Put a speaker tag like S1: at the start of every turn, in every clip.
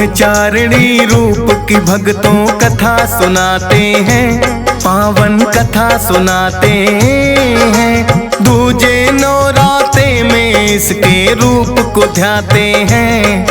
S1: ब्रह्मचारिणी रूप की भक्तों कथा सुनाते हैं, पावन कथा सुनाते हैं। दूजे नौराते में इसके रूप को ध्याते हैं,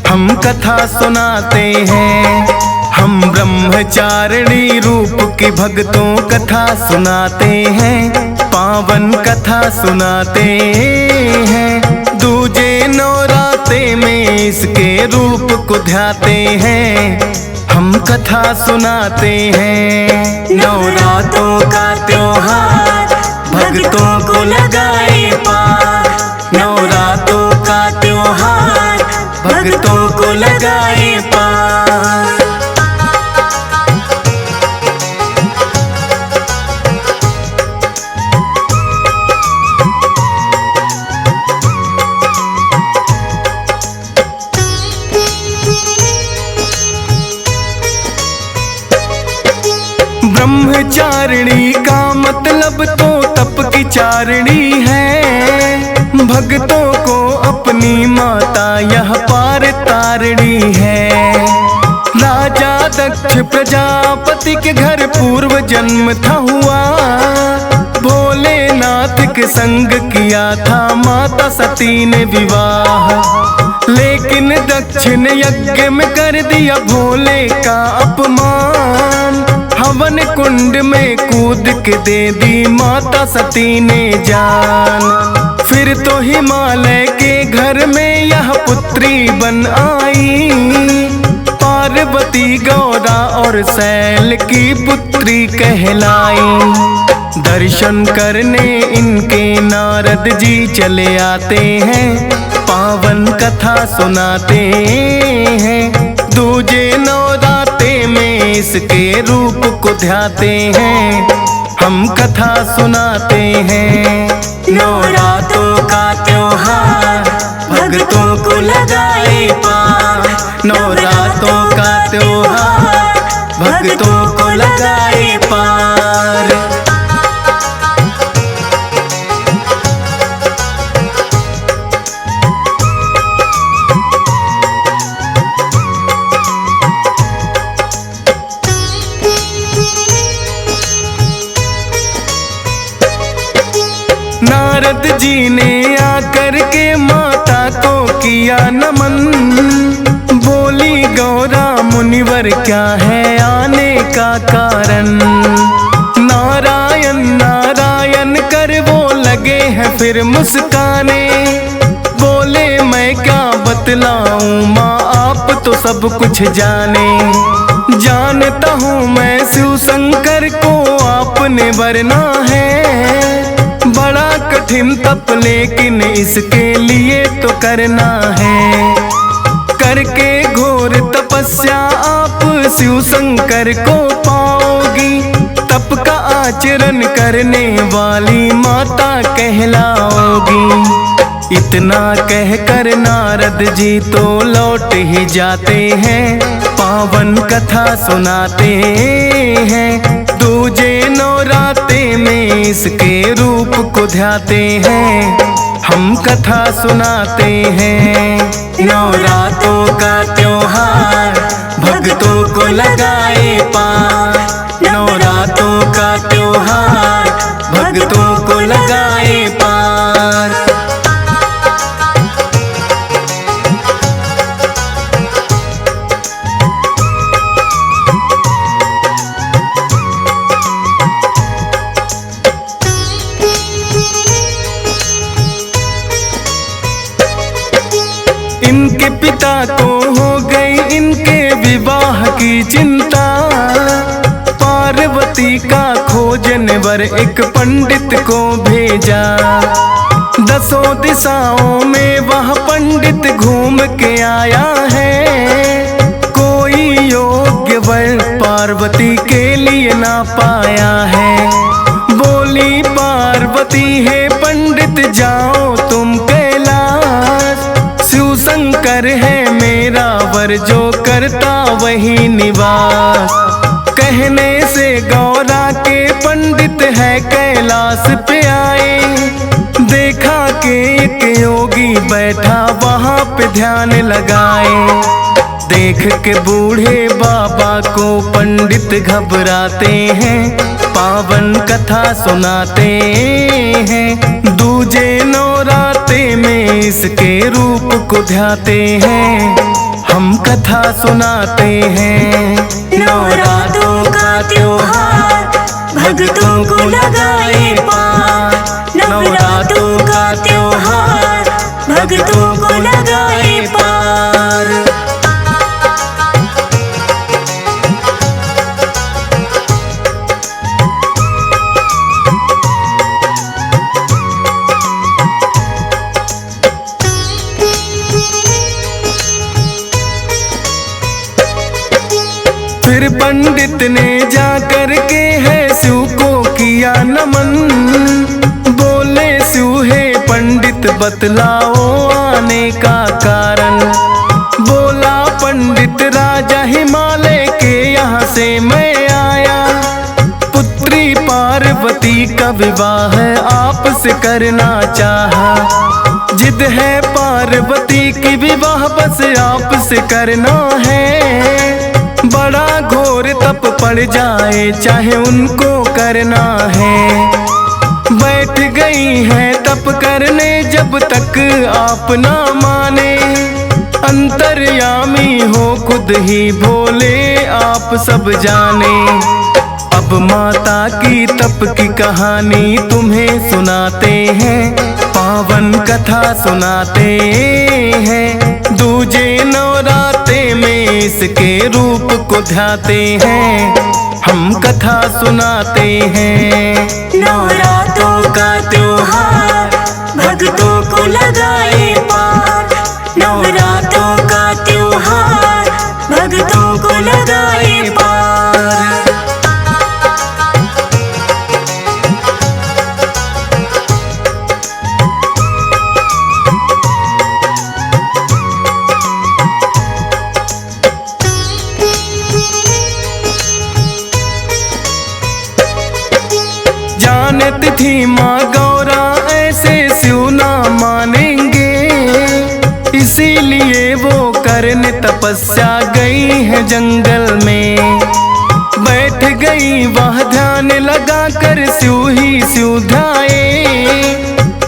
S1: हम कथा सुनाते हैं। हम ब्रह्मचारिणी रूप की भक्तों कथा सुनाते हैं, पावन कथा सुनाते हैं। दूजे नौराते में इसके रूप को ध्याते हैं, हम कथा सुनाते हैं। नवरात्रों का त्योहार भक्तों को लगाए पार, नवरात्रों का त्योहार भक्तों को लगाए पार। ब्रह्मचारिणी का मतलब तो तप की चारिणी है, भक्तों को अपनी माता यह पार तारिणी है। राजा दक्ष प्रजापति के घर पूर्व जन्म था हुआ, भोलेनाथ के संग किया था माता सती ने विवाह। लेकिन दक्ष ने यज्ञ में कर दिया भोले का अपमान, हवन कुंड में कूद के दे दी माता सती ने जान। फिर तो हिमालय के घर में यह पुत्री बन आई, पार्वती गौरा और शैल की पुत्री कहलाई। दर्शन करने इनके नारद जी चले आते हैं, पावन कथा सुनाते हैं। दूजे नवराते में इसके रूप को ध्याते हैं, हम कथा सुनाते हैं। नवरात्रों का त्योहार भक्तों को लगाए पार, नवरात्रों का त्योहार भक्तों को लगाए पार। नारद जी ने आकर के माता को किया नमन, बोली गौरा मुनिवर क्या है आने का कारण। नारायण नारायण कर वो लगे हैं फिर मुस्काने, बोले मैं क्या बतलाऊं माँ आप तो सब कुछ जाने। जानता हूँ मैं शिव शंकर को आपने वरना है, बड़ा कठिन तप लेकिन इसके लिए तो करना है। करके घोर तपस्या आप शिव शंकर को पाओगी, तप का आचरण करने वाली माता कहलाओगी। इतना कहकर नारद जी तो लौट ही जाते हैं, पावन कथा सुनाते हैं। दूजे नवराते में इसके रूप को ध्याते हैं, हम कथा सुनाते हैं। नवरात्रों का त्योहार भक्तों को लगाए पार, नवरात्रों का त्योहार भक्तों को लगाए पार। इनके पिता को हो गई इनके विवाह की चिंता, पार्वती का खोजन वर एक पंडित को भेजा। 10 दिशाओं में वह पंडित घूम के आया है, कोई योग्य वर पार्वती के लिए ना पाया है। बोली पार्वती है पंडित जाओ तुम कैलाश, शिव शंकर है मेरा वर जो करता वही निवास। कहने से गौरा के पंडित है कैलाश पे आए, देखा के एक योगी बैठा वहाँ पे ध्यान लगाए। देख के बूढ़े बाबा को पंडित घबराते हैं, पावन कथा सुनाते हैं। दूजे नवराते में इसके रूप को ध्याते हैं, हम कथा सुनाते हैं।
S2: नवरात्रों का त्योहार भक्तों को लगाए पार, नवरात्रों का त्योहार भक्तों को लगाए पार।
S1: फिर पंडित ने जा कर के है शिव को किया नमन। बोले शिव हे पंडित बतलाओ आने का कारण। बोला पंडित राजा हिमालय के यहाँ से मैं आया, पुत्री पार्वती का विवाह आपसे करना चाहा। जिद है पार्वती की विवाह बस आपसे करना है। बड़ा घोर तप पड़ जाए चाहे उनको करना है। बैठ गई है तप करने जब तक आप ना माने। अंतर्यामी हो खुद ही भोले आप सब जाने। अब माता की तप की कहानी तुम्हें सुनाते हैं, पावन कथा सुनाते हैं। दूजे नवराते में इसके रूप को ध्याते हैं, हम कथा सुनाते हैं।
S2: नवरात्रों का त्योहार भक्तों को लगाए पार, नवरात्रों का त्योहार भक्तों को लगाए पार।
S1: जानत थी माँ गौरा ऐसे शिव ना मानेंगे, इसीलिए वो करने तपस्या गई है जंगल में। बैठ गई वह ध्यान लगा कर शिव ही शिव ध्याए।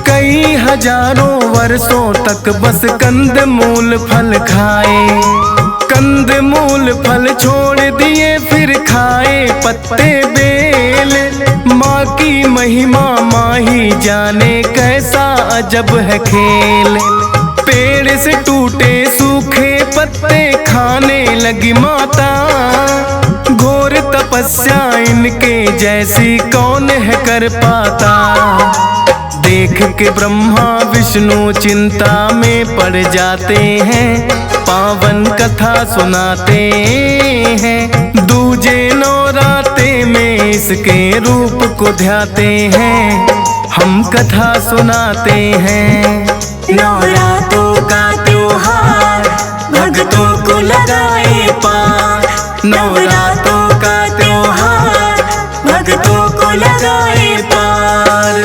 S1: कई हजारों वर्षों तक बस कंद मूल फल खाए। कंद मूल फल छोड़ दिए फिर खाए पत्ते बेल। माँ की महिमा माँ ही जाने कैसा अजब है खेल। पेड़ से टूटे सूखे पत्ते खाने लगी माता। घोर तपस्या इनके जैसी कौन है कर पाता। देख के ब्रह्मा विष्णु चिंता में पड़ जाते हैं, पावन कथा सुनाते हैं। दूजे नवराते में इसके रूप को ध्याते हैं, हम कथा सुनाते हैं।
S2: नवरात्रों का त्योहार भक्तों को लगाए पार, नवरात्रों का त्योहार भक्तों को लगाए पार।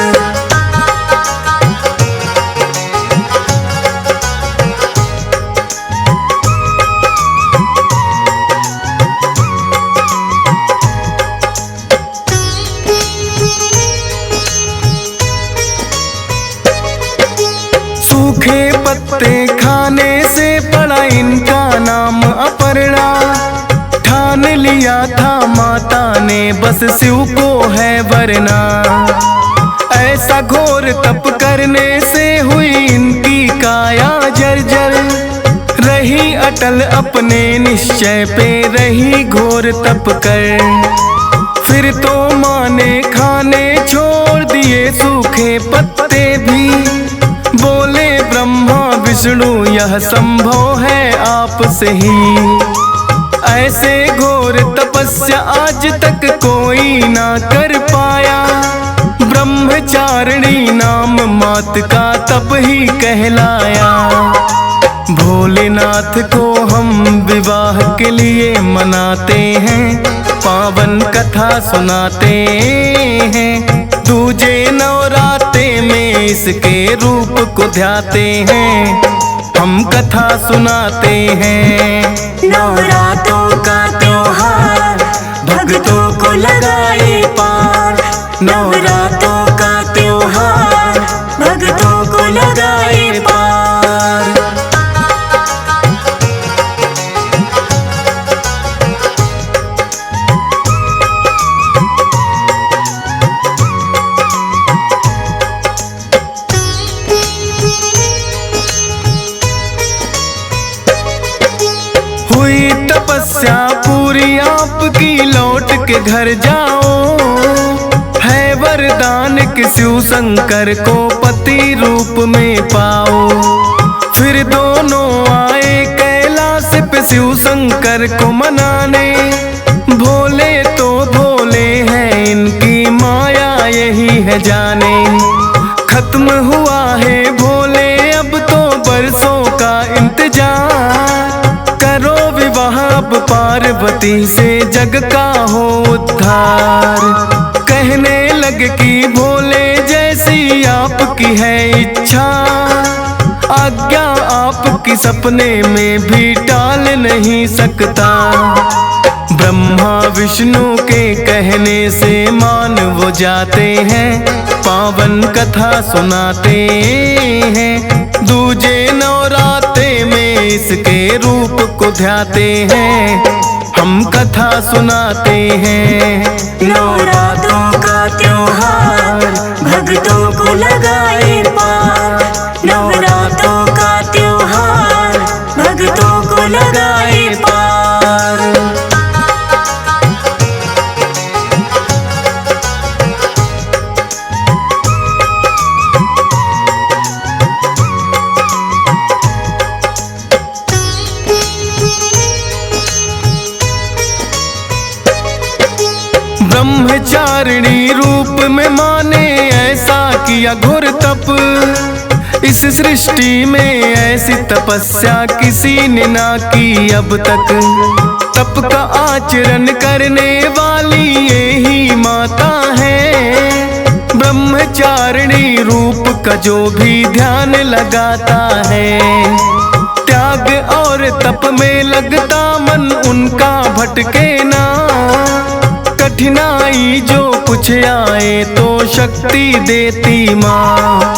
S1: सूखे पत्ते खाने से पड़ा इनका नाम अपर्णा। ठान लिया था माता ने बस शिव को है वरना। ऐसा घोर तप करने से हुई इनकी काया जर्जर। रही अटल अपने निश्चय पे रही घोर तप कर। फिर तो माँ ने खाने छोड़ दिए सूखे पत्ते भी। बोले ब्रह्मा विष्णु यह संभव है आपसे ही। ऐसे घोर तपस्या आज तक कोई ना कर पाया। ब्रह्मचारिणी नाम मात का तप ही कहलाया। भोलेनाथ को हम विवाह के लिए मनाते हैं, पावन कथा सुनाते हैं। दूजे नवराते में इसके रूप को ध्याते हैं, हम कथा सुनाते हैं।
S2: नवरातों का त्योहार भक्तों को लगाए पार, नवरातों का त्योहार भक्तों को लगाए पार।
S1: हुई तपस्या पूरी आपकी, लौट के घर जाओ, है वरदान कि शिव शंकर को पति रूप में पाओ। फिर दोनों आए कैलाश पे शिव शंकर को मनाने, भोले तो भोले हैं इनकी माया यही है जाने। खत्म हुआ है भोले अब तो बरसों का इंतजार, करो विवाह अब पार्वती से जग का हो उद्धार। कहने लग कि भोले जैसी आपकी है इच्छा, आज्ञा आपकी सपने में भी टाल नहीं सकता। ब्रह्मा विष्णु के कहने से मान वो जाते हैं, पावन कथा सुनाते हैं। दूजे नवराते में इसके रूप को ध्याते हैं, हम कथा सुनाते हैं।
S2: नवरातों का त्योहार भक्तों को लगाए पार, नवरातों का त्योहार भक्तों को लगाए पार।
S1: ब्रह्मचारिणी रूप में माने ऐसा किया घोर तप, इस सृष्टि में ऐसी तपस्या किसी ने ना की अब तक। तप का आचरण करने वाली यही माता है, ब्रह्मचारिणी रूप का जो भी ध्यान लगाता है। त्याग और तप में लगता मन उनका भटके ना, कठिनाई जो कुछ आए तो शक्ति देती माँ।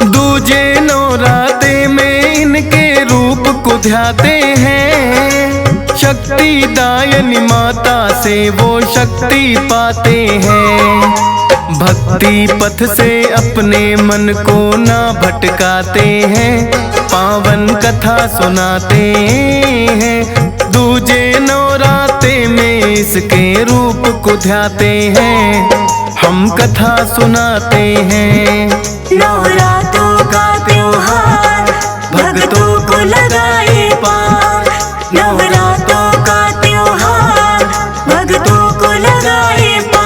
S1: दूजे नवराते में इनके रूप को ध्याते हैं, शक्ति दायनी माता से वो शक्ति पाते हैं। भक्ति पथ से अपने मन को ना भटकाते हैं, पावन कथा सुनाते हैं। दूजे नवराते में इसके रूप को ध्याते हैं, हम कथा सुनाते हैं।
S2: नवरातों का त्योहार भक्तों को लगाए पार, नवरातों का त्योहार भक्तों को लगाए पार।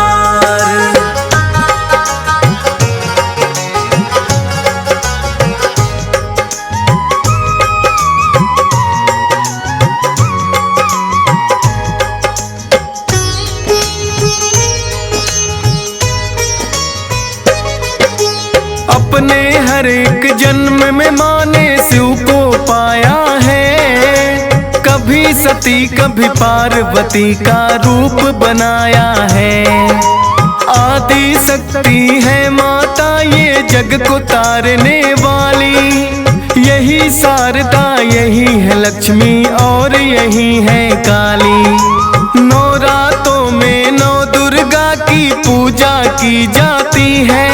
S1: अपने हर एक जन्म में माने शिव को पाया है, कभी सती कभी पार्वती का रूप बनाया है। आदि शक्ति है माता ये जग को तारने वाली, यही शारदा यही है लक्ष्मी और यही है काली। नवरातों में नौ दुर्गा की पूजा की जाती है,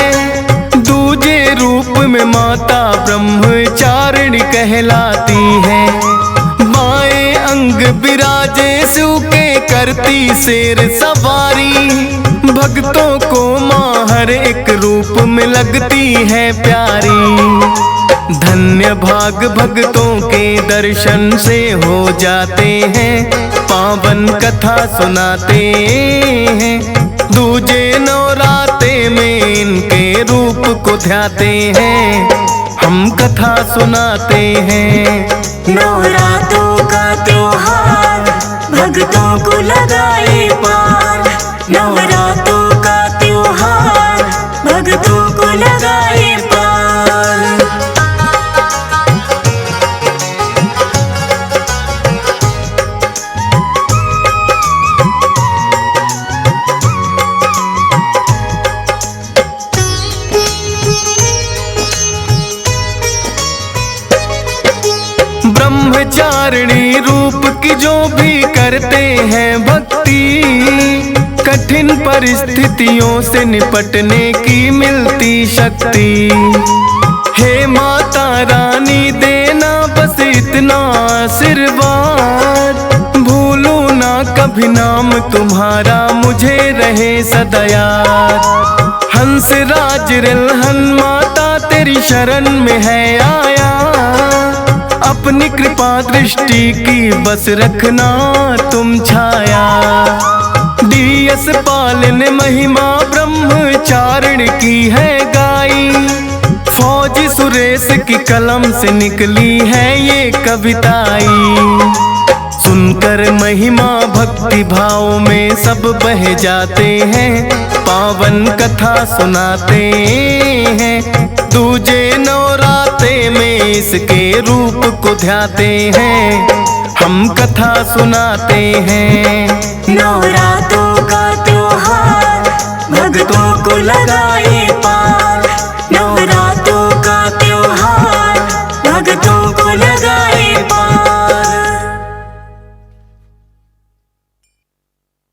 S1: दूजे रूप में माता ब्रह्मचारिणी कहलाती है। बाएं अंग विराजे शिव के करती शेर सवारी, भक्तों को माँ हर एक रूप में लगती है प्यारी। धन्य भाग भक्तों के दर्शन से हो जाते हैं, पावन कथा सुनाते हैं। दूजे नवराते में इनके रूप को ध्याते हैं, हम कथा सुनाते हैं।
S2: नवरातों का त्योहार भक्तों को लगाए पार, नवरातों का त्योहार
S1: करते हैं भक्ति, कठिन परिस्थितियों से निपटने की मिलती शक्ति। हे माता रानी देना बस इतना आशीर्वाद, भूलूं ना कभी नाम तुम्हारा, मुझे रहे सदा याद। हंस राज रिलहन माता तेरी शरण में है आया, अपनी कृपा दृष्टि की बस रखना तुम छाया। डीएस पाल ने महिमा ब्रह्मचारिण की है गाई, फौजी सुरेश की कलम से निकली है ये कविताई। सुनकर महिमा भक्ति भाव में सब बह जाते हैं, पावन कथा सुनाते हैं। दूजे नवराते में इसके रूप को ध्याते हैं, हम कथा सुनाते हैं।
S2: नवरातों का त्योहार भक्तों को लगाए